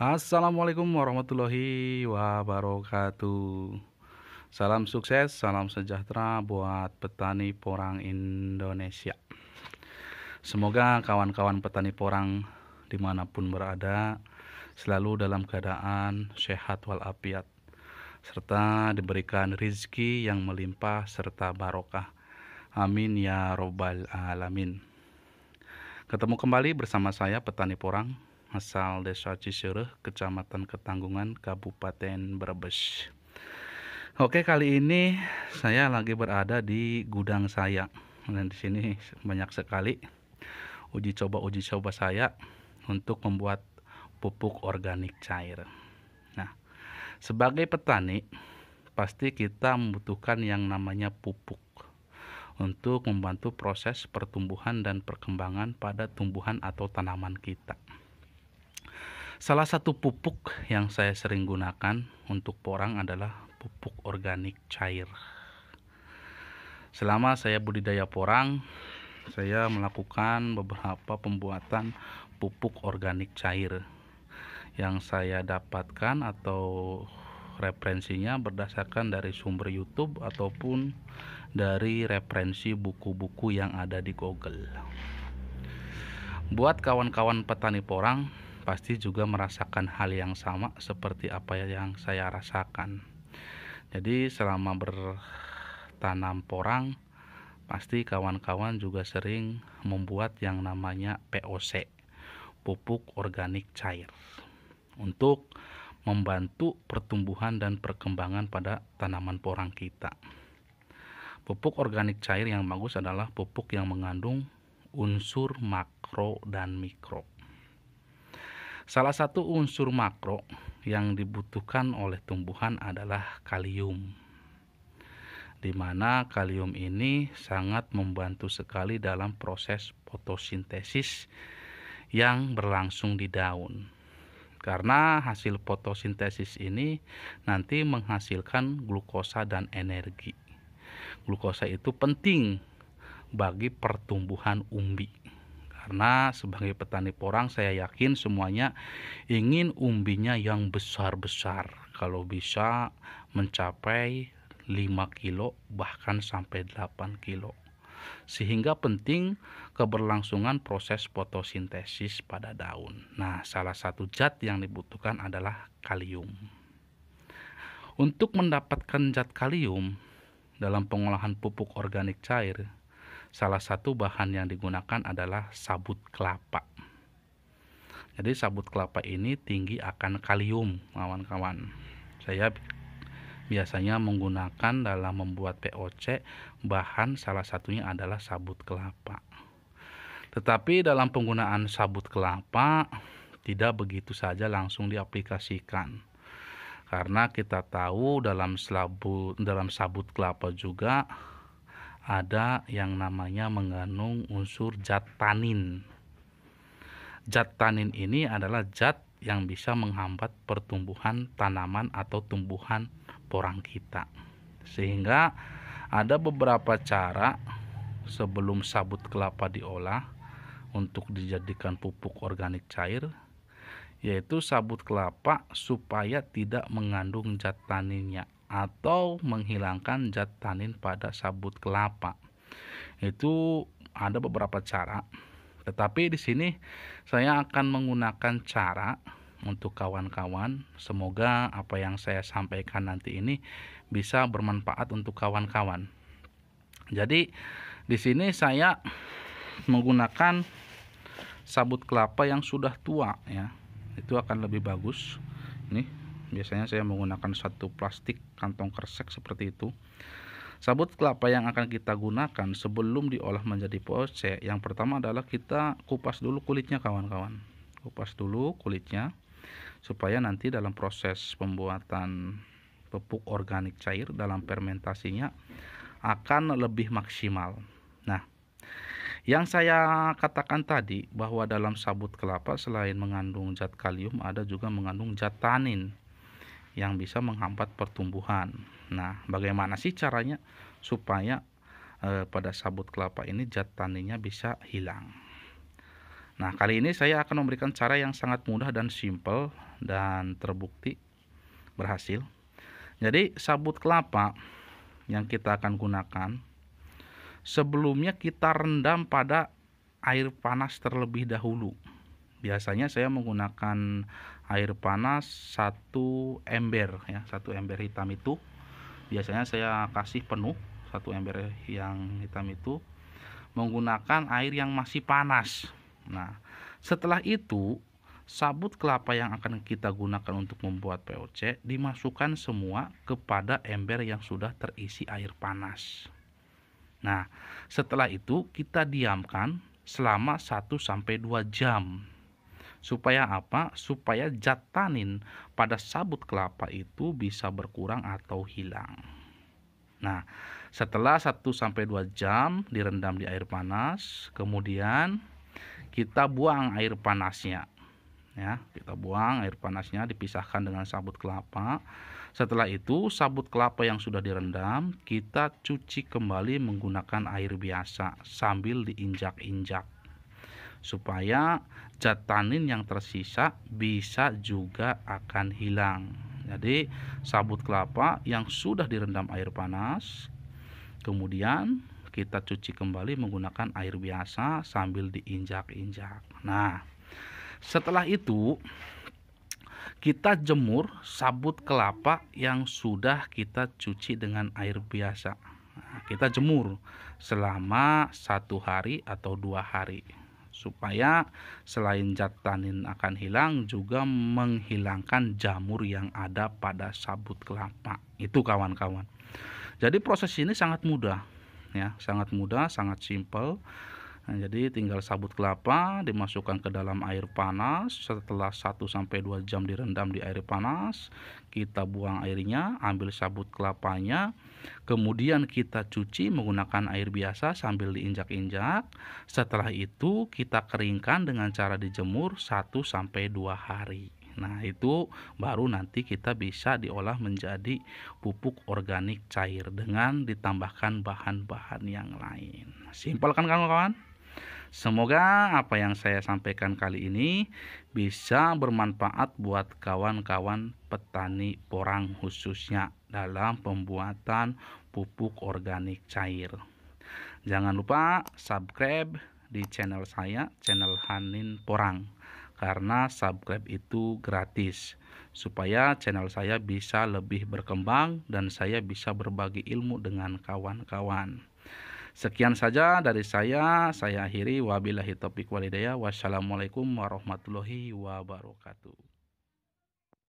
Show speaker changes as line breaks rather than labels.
Assalamualaikum warahmatullahi wabarakatuh. Salam sukses, salam sejahtera buat petani porang Indonesia. Semoga kawan-kawan petani porang dimanapun berada selalu dalam keadaan sehat walafiat, serta diberikan rizki yang melimpah serta barokah. Amin ya robbal alamin. Ketemu kembali bersama saya petani porang asal Desa Cisereh, Kecamatan Ketanggungan, Kabupaten Brebes. Oke, kali ini saya lagi berada di gudang saya. Dan di sini banyak sekali uji coba saya untuk membuat pupuk organik cair. Nah, sebagai petani pasti kita membutuhkan yang namanya pupuk untuk membantu proses pertumbuhan dan perkembangan pada tumbuhan atau tanaman kita. Salah satu pupuk yang saya sering gunakan untuk porang adalah pupuk organik cair. Selama saya budidaya porang, saya melakukan beberapa pembuatan pupuk organik cair yang saya dapatkan atau referensinya berdasarkan dari sumber YouTube ataupun dari referensi buku-buku yang ada di Google. Buat kawan-kawan petani porang, pasti juga merasakan hal yang sama seperti apa yang saya rasakan. Jadi selama bertanam porang, pasti kawan-kawan juga sering membuat yang namanya POC, pupuk organik cair, untuk membantu pertumbuhan dan perkembangan pada tanaman porang kita. Pupuk organik cair yang bagus adalah pupuk yang mengandung unsur makro dan mikro. Salah satu unsur makro yang dibutuhkan oleh tumbuhan adalah kalium, di mana kalium ini sangat membantu sekali dalam proses fotosintesis yang berlangsung di daun. Karena hasil fotosintesis ini nanti menghasilkan glukosa dan energi. Glukosa itu penting bagi pertumbuhan umbi. Karena sebagai petani porang saya yakin semuanya ingin umbinya yang besar-besar. Kalau bisa mencapai 5 kilo bahkan sampai 8 kilo. Sehingga penting keberlangsungan proses fotosintesis pada daun. Nah, salah satu zat yang dibutuhkan adalah kalium. Untuk mendapatkan zat kalium dalam pengolahan pupuk organik cair, salah satu bahan yang digunakan adalah sabut kelapa. Jadi sabut kelapa ini tinggi akan kalium, kawan-kawan. Saya biasanya menggunakan dalam membuat POC, bahan salah satunya adalah sabut kelapa. Tetapi dalam penggunaan sabut kelapa tidak begitu saja langsung diaplikasikan. Karena kita tahu dalam sabut kelapa juga ada yang namanya mengandung unsur zat tanin. Zat tanin ini adalah zat yang bisa menghambat pertumbuhan tanaman atau tumbuhan porang kita. Sehingga ada beberapa cara sebelum sabut kelapa diolah untuk dijadikan pupuk organik cair, yaitu sabut kelapa supaya tidak mengandung zat taninnya atau menghilangkan zat tanin pada sabut kelapa. Itu ada beberapa cara. Tetapi di sini saya akan menggunakan cara untuk kawan-kawan. Semoga apa yang saya sampaikan nanti ini bisa bermanfaat untuk kawan-kawan. Jadi di sini saya menggunakan sabut kelapa yang sudah tua ya. Itu akan lebih bagus. Nih biasanya saya menggunakan satu plastik kantong kresek seperti itu. Sabut kelapa yang akan kita gunakan sebelum diolah menjadi POC, yang pertama adalah kita kupas dulu kulitnya, kawan-kawan. Kupas dulu kulitnya supaya nanti dalam proses pembuatan pupuk organik cair dalam fermentasinya akan lebih maksimal. Nah, yang saya katakan tadi bahwa dalam sabut kelapa selain mengandung zat kalium ada juga mengandung zat tanin yang bisa menghambat pertumbuhan. Nah, bagaimana sih caranya supaya pada sabut kelapa ini zat taninnya bisa hilang? Nah, kali ini saya akan memberikan cara yang sangat mudah dan simple dan terbukti berhasil. Jadi, sabut kelapa yang kita akan gunakan sebelumnya kita rendam pada air panas terlebih dahulu. Biasanya saya menggunakan air panas satu ember ya, satu ember hitam itu. Biasanya saya kasih penuh satu ember yang hitam itu menggunakan air yang masih panas. Nah, setelah itu sabut kelapa yang akan kita gunakan untuk membuat POC dimasukkan semua kepada ember yang sudah terisi air panas. Nah, setelah itu kita diamkan selama 1-2 jam. Supaya apa? Supaya zat tanin pada sabut kelapa itu bisa berkurang atau hilang. Nah, setelah 1-2 jam direndam di air panas, kemudian kita buang air panasnya. Ya, kita buang air panasnya, dipisahkan dengan sabut kelapa. Setelah itu, sabut kelapa yang sudah direndam kita cuci kembali menggunakan air biasa sambil diinjak-injak supaya zat tanin yang tersisa bisa juga akan hilang. Jadi, sabut kelapa yang sudah direndam air panas kemudian kita cuci kembali menggunakan air biasa sambil diinjak-injak. Nah, setelah itu kita jemur sabut kelapa yang sudah kita cuci dengan air biasa. Nah, kita jemur selama 1 hari atau 2 hari supaya selain zat tanin akan hilang juga menghilangkan jamur yang ada pada sabut kelapa itu, kawan-kawan. Jadi proses ini sangat mudah ya, sangat mudah, sangat simpel. Nah, jadi tinggal sabut kelapa dimasukkan ke dalam air panas. Setelah 1-2 jam direndam di air panas, kita buang airnya, ambil sabut kelapanya, kemudian kita cuci menggunakan air biasa sambil diinjak-injak. Setelah itu kita keringkan dengan cara dijemur 1-2 hari. Nah, itu baru nanti kita bisa diolah menjadi pupuk organik cair dengan ditambahkan bahan-bahan yang lain. Simpel kan, kawan-kawan? Semoga apa yang saya sampaikan kali ini bisa bermanfaat buat kawan-kawan petani porang khususnya dalam pembuatan pupuk organik cair. Jangan lupa subscribe di channel saya, channel Hanin Porang, karena subscribe itu gratis supaya channel saya bisa lebih berkembang dan saya bisa berbagi ilmu dengan kawan-kawan. Sekian saja dari saya akhiri. Wabillahi taufiq walhidayah. Wassalamualaikum warahmatullahi wabarakatuh.